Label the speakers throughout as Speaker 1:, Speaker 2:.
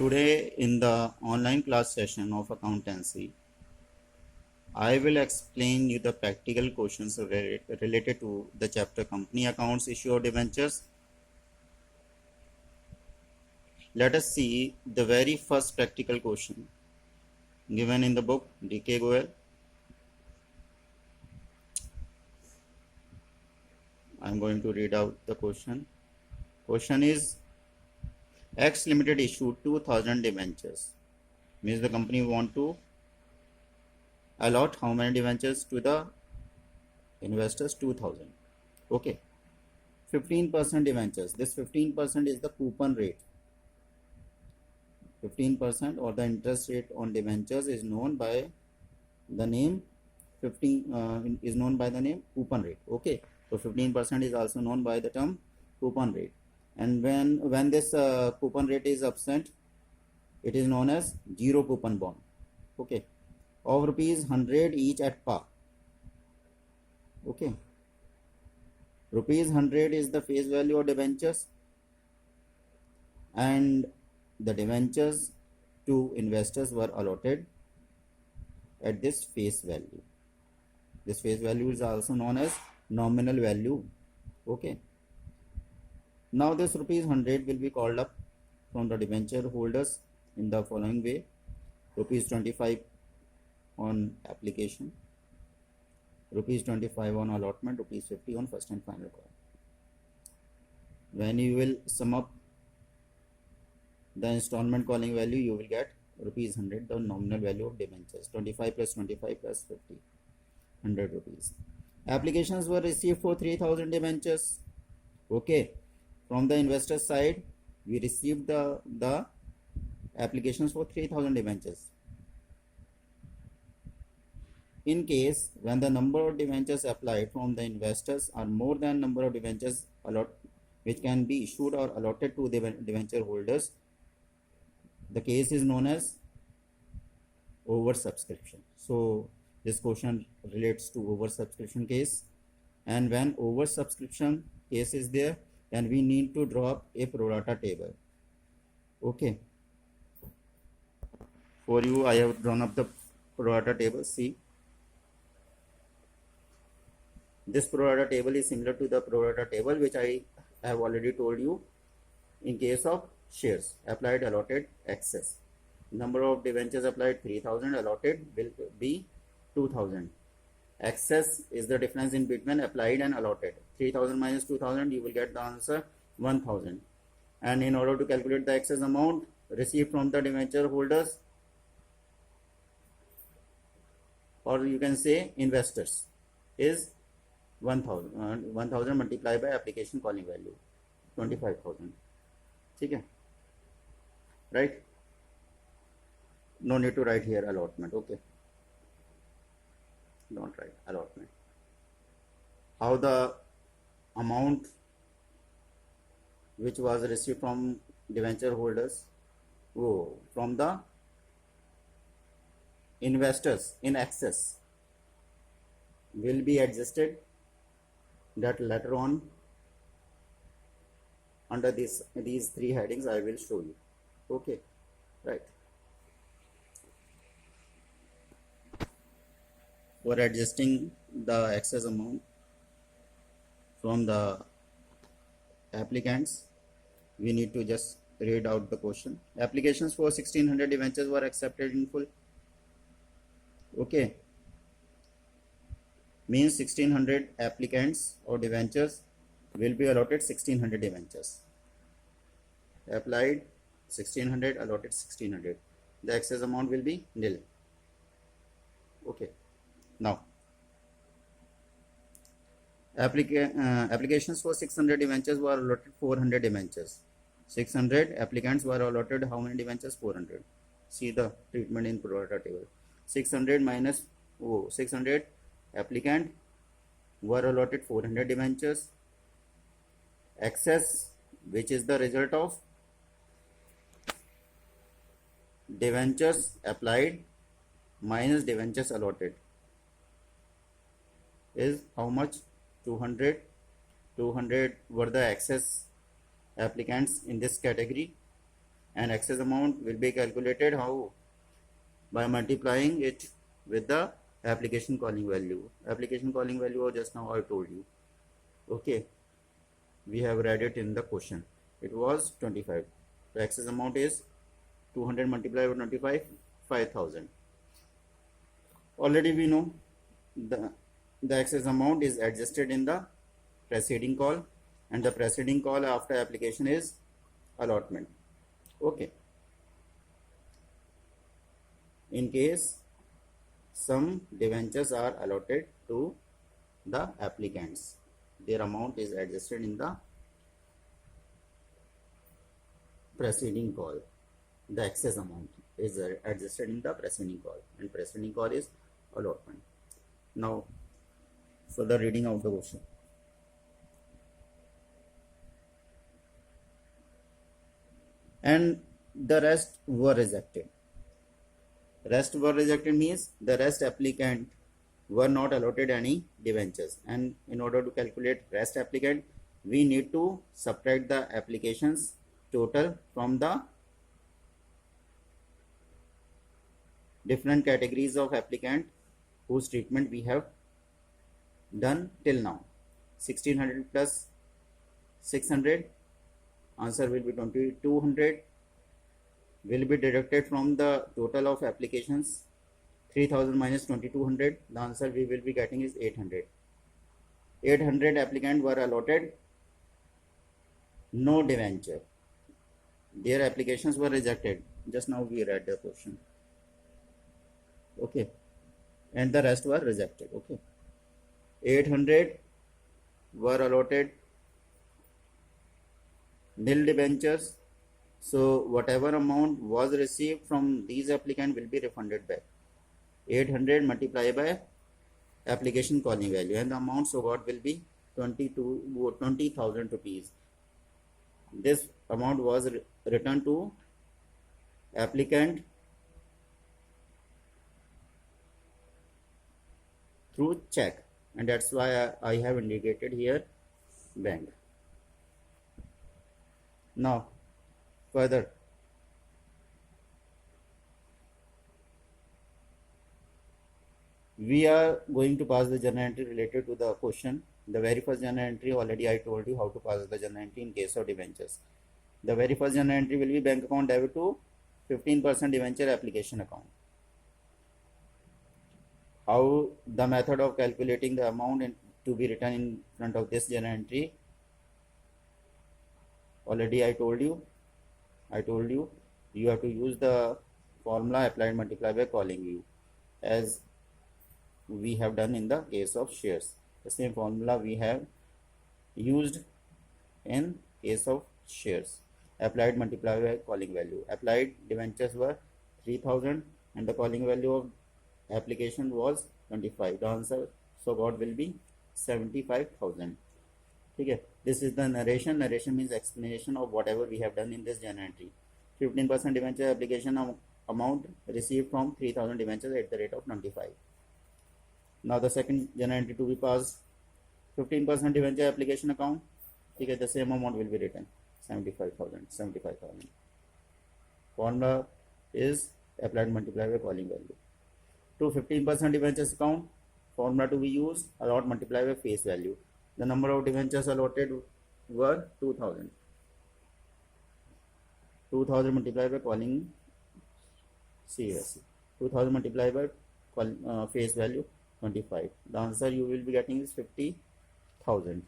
Speaker 1: Today in the online class session of accountancy, I will explain you the practical questions related to the chapter company accounts, issue of debentures. Let us see the very first practical question given in the book D.K. Goyal. I am going to read out the question. Question is, X Limited issued 2000 debentures. Means the company want to allot how many debentures to the investors? 2000. Okay. 15% debentures. This 15% is the coupon rate. 15% or the interest rate on debentures is known by the name 15 is known by the name coupon rate. Okay, so 15% is also known by the term coupon rate. And when this coupon rate is absent, it is known as zero coupon bond. Okay, of rupees 100 each at par. Okay, rupees 100 is the face value of debentures, and the debentures to investors were allotted at this face value. This face value is also known as nominal value. Okay. Now this rupees 100 will be called up from the debenture holders in the following way. Rupees 25 on application, rupees 25 on allotment, rupees 50 on first and final call. When you will sum up the installment calling value, you will get rupees 100, the nominal value of debentures. 25 plus 25 plus 50, 100 rupees. Applications were received for 3000 debentures. Okay, from the investor side, we received the applications for 3000 debentures. In case when the number of debentures applied from the investors are more than number of debentures which can be issued or allotted to the debenture holders, the case is known as oversubscription. So this question relates to oversubscription case, and when oversubscription case is there, then we need to draw up a pro rata table. Okay, for you I have drawn up the pro rata table. See, this pro rata table is similar to the pro rata table which I have already told you in case of shares. Applied, allotted, excess. Number of debentures applied 3000, allotted will be 2000. Excess is the difference in between applied and allotted. 3000 minus 2000, you will get the answer 1000. And in order to calculate the excess amount received from the debenture holders, or you can say investors, is 1000. 1000 multiplied by application calling value 25,000. Okay, right? No need to write here allotment. Okay, don't write allotment. How the amount which was received from debenture holders, from the investors in excess, will be adjusted, that later on under these three headings I will show you. Okay, right? For adjusting the excess amount from the applicants, we need to just read out the question. Applications for 1600 debentures were accepted in full. Okay, means 1600 applicants or debentures will be allotted 1600 debentures. Applied 1600, allotted 1600. The excess amount will be nil. Okay, now applications for 600 debentures were allotted 400 debentures. 600 applicants were allotted how many debentures? 400. See the treatment in pro rata table. 600 minus 600 applicant were allotted 400 debentures. Excess, which is the result of debentures applied minus debentures allotted, is how much? 200. 200 were the excess applicants in this category, and excess amount will be calculated how? By multiplying it with the application calling value. Application calling value just now I told you. Okay, we have read it in the question. It was 25. The excess amount is 200 multiplied by 25, 5000. Already we know the excess amount is adjusted in the preceding call, and the preceding call after application is allotment. Okay. In case some debentures are allotted to the applicants, their amount is adjusted in the preceding call. The excess amount is adjusted in the preceding call, and preceding call is allotment. Now further reading out the question. And the rest were rejected. Rest were rejected means the rest applicant were not allotted any debentures, and in order to calculate rest applicant we need to subtract the applications total from the different categories of applicant whose treatment we have done till now. 1600 plus 600, answer will be 2200, will be deducted from the total of applications. 3000 minus 2200, the answer we will be getting is 800. 800 applicants were allotted no debenture, their applications were rejected. Just now we read the question. Okay, and the rest were rejected. Okay, 800 were allotted nil debentures, so whatever amount was received from these applicants will be refunded back. 800 multiplied by application calling value, and the amount so got will be 20,000 rupees. This amount was returned to applicant through check, and that's why I have indicated here bank. Now further, we are going to pass the journal entry related to the question. The very first journal entry, already I told you how to pass the journal entry in case of debentures. The very first journal entry will be bank account debit to 15% debenture application account. How the method of calculating the amount to be written in front of this journal entry, already I told you you have to use the formula applied multiply by calling view, as we have done in the case of shares. The same formula we have used in case of shares. Applied multiply by calling value. Applied debentures were 3000 and the calling value of application was 25. The answer so got will be 75,000. Okay, this is the narration. Narration means explanation of whatever we have done in this journal entry. 15% debenture application amount received from 3000 debentures at the rate of 95. Now the second journal entry to be passed, 15% debenture application account. Okay, the same amount will be written, 75,000. Formula is applied multiply by calling value. To 15% debentures account, formula to be used, allot multiply by face value. The number of debentures allotted were 2000. 2000 multiplied by calling CAC. 2000 multiplied by face value 25. The answer you will be getting is 50,000.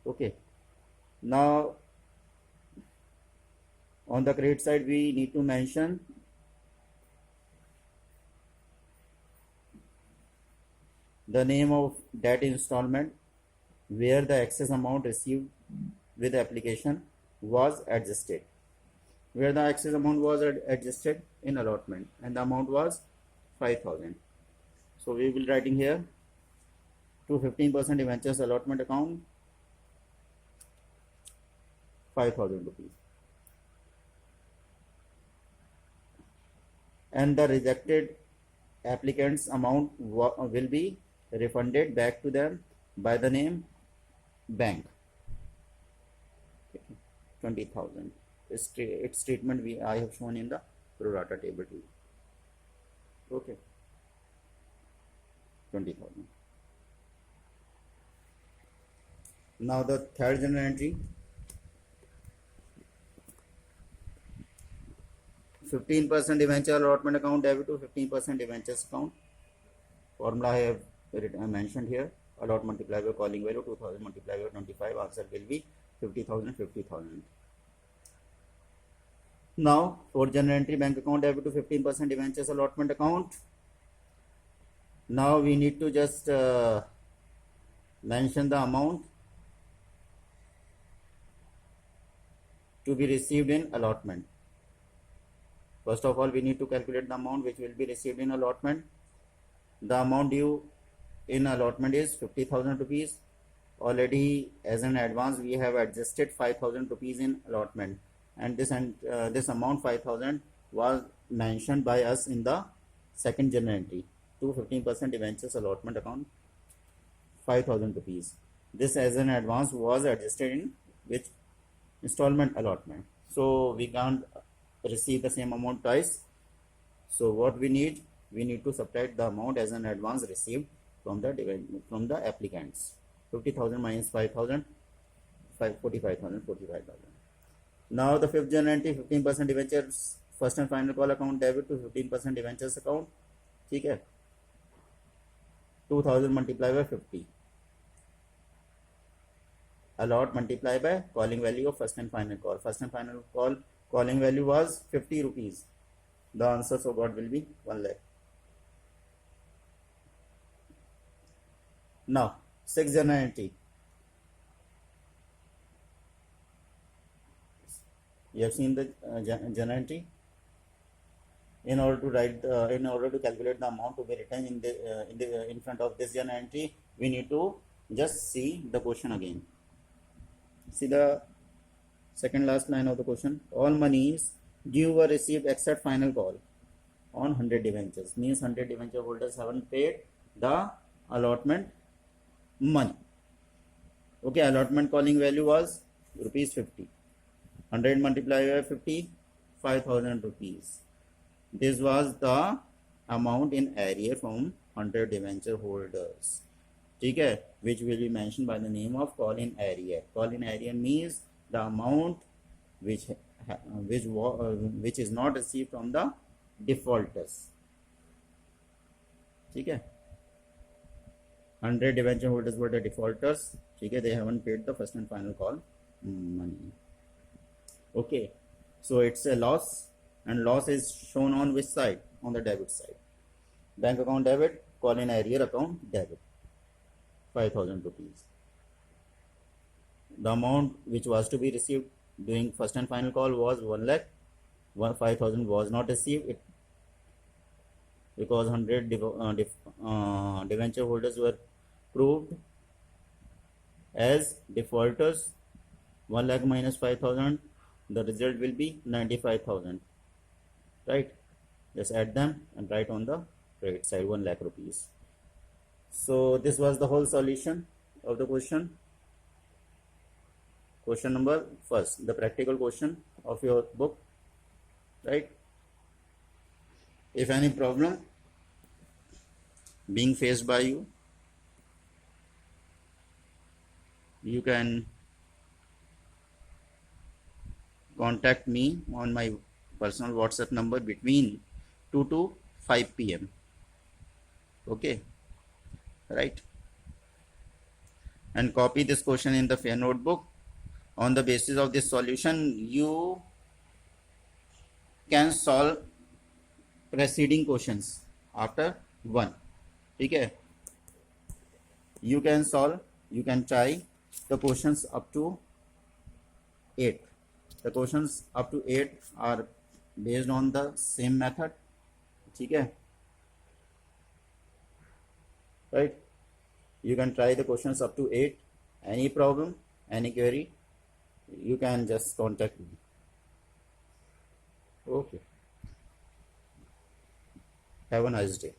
Speaker 1: Okay. Now on the credit side we need to mention the name of debt installment where the excess amount received with application was adjusted, where the excess amount was adjusted in allotment, and the amount was 5,000. So we will writing here to 15% debentures allotment account 5,000 rupees, and the rejected applicants amount will be refunded back to them by the name bank. 20,000. its treatment I have shown in the pro rata table to you. Okay, 20,000. Now the third journal entry, 15% debenture allotment account debit to 15% debentures account. Formula I have mentioned here. Allot multiplied by calling value, 2000 multiplied by 25. Answer will be 50,000, 50,000. Now, fourth journal entry, bank account debit to 15% debentures allotment account. Now we need to just mention the amount to be received in allotment. First of all, we need to calculate the amount which will be received in allotment. The amount due in allotment is 50,000 rupees. Already as an advance we have adjusted 5,000 rupees in allotment, and this amount 5,000 was mentioned by us in the second journal entry to 15% debentures allotment account, 5,000 rupees. This as an advance was adjusted in which installment allotment, so we can't receive the same amount twice. So what we need to subtract the amount as an advance received from the applicants. 50,000 minus 5,000, 45,000, 45,000. Now the fifth journal entry, 15% debentures first and final call account debit to 15% debentures account. ठीक है, 2000 multiplied by 50. Allot multiplied by calling value of first and final call. First and final call calling value was 50 rupees. The answer so got will be 1 lakh. Now, sixth journal entry. You have seen the journal entry. In order to calculate the amount to be written in front of this journal entry, we need to just see the question again. See the second last line of the question. All monies due were received except final call on 100 debentures. Means 100 debenture holders haven't paid the allotment money. Okay, allotment calling value was rupees 50. 100 multiplied by 50, 5,000 rupees. This was the amount in arrear from 100 debenture holders. ठीक है, which will be mentioned by the name of call in arrear. Call in arrear means the amount which is not received from the defaulters. ठीक है, 100 debenture holders were the defaulters. ठीक है, they haven't paid the first and final call money. Okay, so it's a loss, and loss is shown on which side? On the debit side. Bank account debit, call in arrear account debit, 5,000 rupees. The amount which was to be received during first and final call was 1 lakh. 5,000 was not received because 100 debenture holders were proved as defaulters. 1 lakh minus 5,000, the result will be 95,000. Right? Just add them and write on the credit side 1 lakh rupees. So this was the whole solution of the question. Question number first, the practical question of your book. Right? If any problem being faced by you, you can contact me on my personal WhatsApp number between 2 to 5 p.m. Okay, right? And copy this question in the fair notebook. On the basis of this solution, you can solve preceding questions after one. Okay, you can try the questions up to 8. The questions up to 8 are based on the same method. Okay, right? You can try the questions up to 8. Any problem, any query, you can just contact me. Okay, have a nice day.